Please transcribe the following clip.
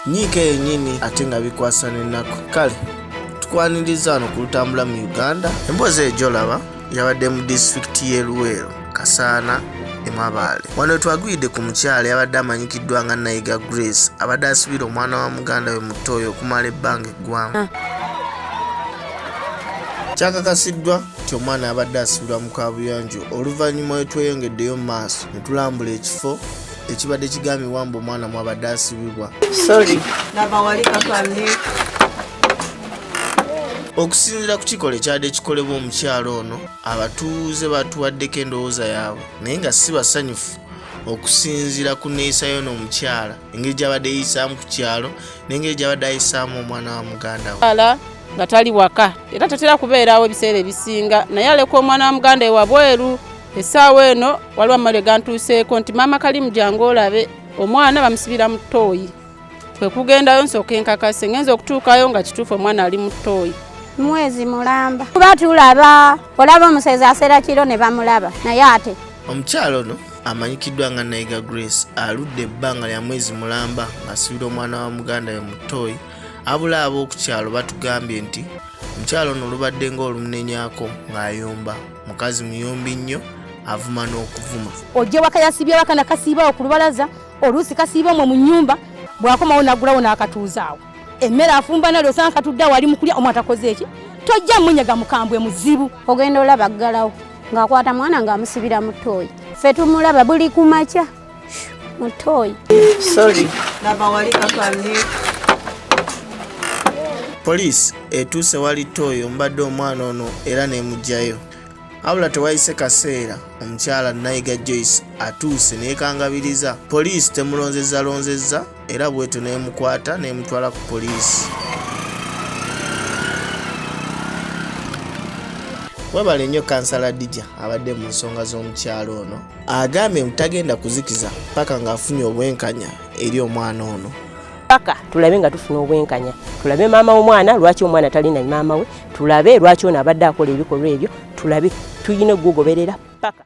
nyiika yennyini ate nga bikwasa n'ennaku. Kale tukwaniriza wano ku lutambula mu Uganda. Emboozi ejo olaba yabadde mu disitulikiti y'e Luweero, Kasaana e Mabaale. Wano twagwidde ku mukyala yabadde amanyikiddwa nga Nayiga Grace abadde asibira omwana wa Muganda we mu Tooyi okumala ebbanga eggwanvu. Kyakakasiddwa nti omwana yabadde asibirwa mu kaabuyonjo. Oluvannyuma we tweyongeddeyo mu maaso ne tulambula ekifo ekibadde kigambibwa mbu omwana mwabadde asibibwa. Okusinziira ku kikolwa ekyabadde kikolebwa omukyala ono, abatuuze batuwaddeko endowooza yaabwe naye nga si basanyufu okusinziira ku nneeyisa y'ono omukyala, engeri gy'abadde yeeyisaamu ku kyalo n'engeri gy'abadde ayisaamu omwana wa muganda we. Nga tali waka era tatera kubeerawo ebiseera ebisinga, naye aleka omwana wa muganda we wabweru. Essaawa eno waliwo amale gantuuseeko nti maama Kalimu jangu olabe omwana bamusibira mu Tooyi. Kwe kugendayo nsooke nkakase ngenza okutuukayo nga kituufu omwana ali mu Tooyi. Mwezi Mulamba batulaba olaba omusezi aseera kiro ne bamulaba naye ate omukyalo ono amanyikiddwa nga Nayiga Grace aludde ebbanga lya mwezi mulamba ng'asibira omwana wa muganda we mu Tooyi. Abula ab'okukyalo batugambye nti omukyalo ono olubadde ng'olumunenyaako ng'ayomba. Mukazi muyombi nnyo, avuma n'okuvuma. Ojje waka yasibye waka nakasiibaawo ku lubalaza, oluusi kasiiba omwo mu nnyumba, bw'akomawo n'aggulawo n'akatuuzaawo. Emmere afumba nalyo osanga katudda wali mu kulya omwana takoze eki? Tojja munyaga mukambwe muzibu. ogenda olaba ggalawo ng'akwata mwana ng'amusibira mu Tooyi. Ffe tumulaba buli ku makya mu Tooyi. Poliisi etuuse wali Tooyi omubadde omwana ono era n'emuggyayo. Abula tewayise kaseera omukyala Nayiga Joyce atuuse n'ekangabiriza. Poliisi temulonzezza era bwetyo n'emukwata n'emutwala ku poliisi. Webale nnyo kansala Dija abadde mu nsonga z'omukyalo ono. Agambye mutagenda kuzikiza paka ng'afunye obwenkanya eri omwana ono. Paka tulabe nga tufuna obwenkanya. Tulabe maama w'omwana lwaki omwana talina maama we. Tulabe lwaki ono abadde akola ebikolwa ebyo. Tulabe tuyina okugoberera paka.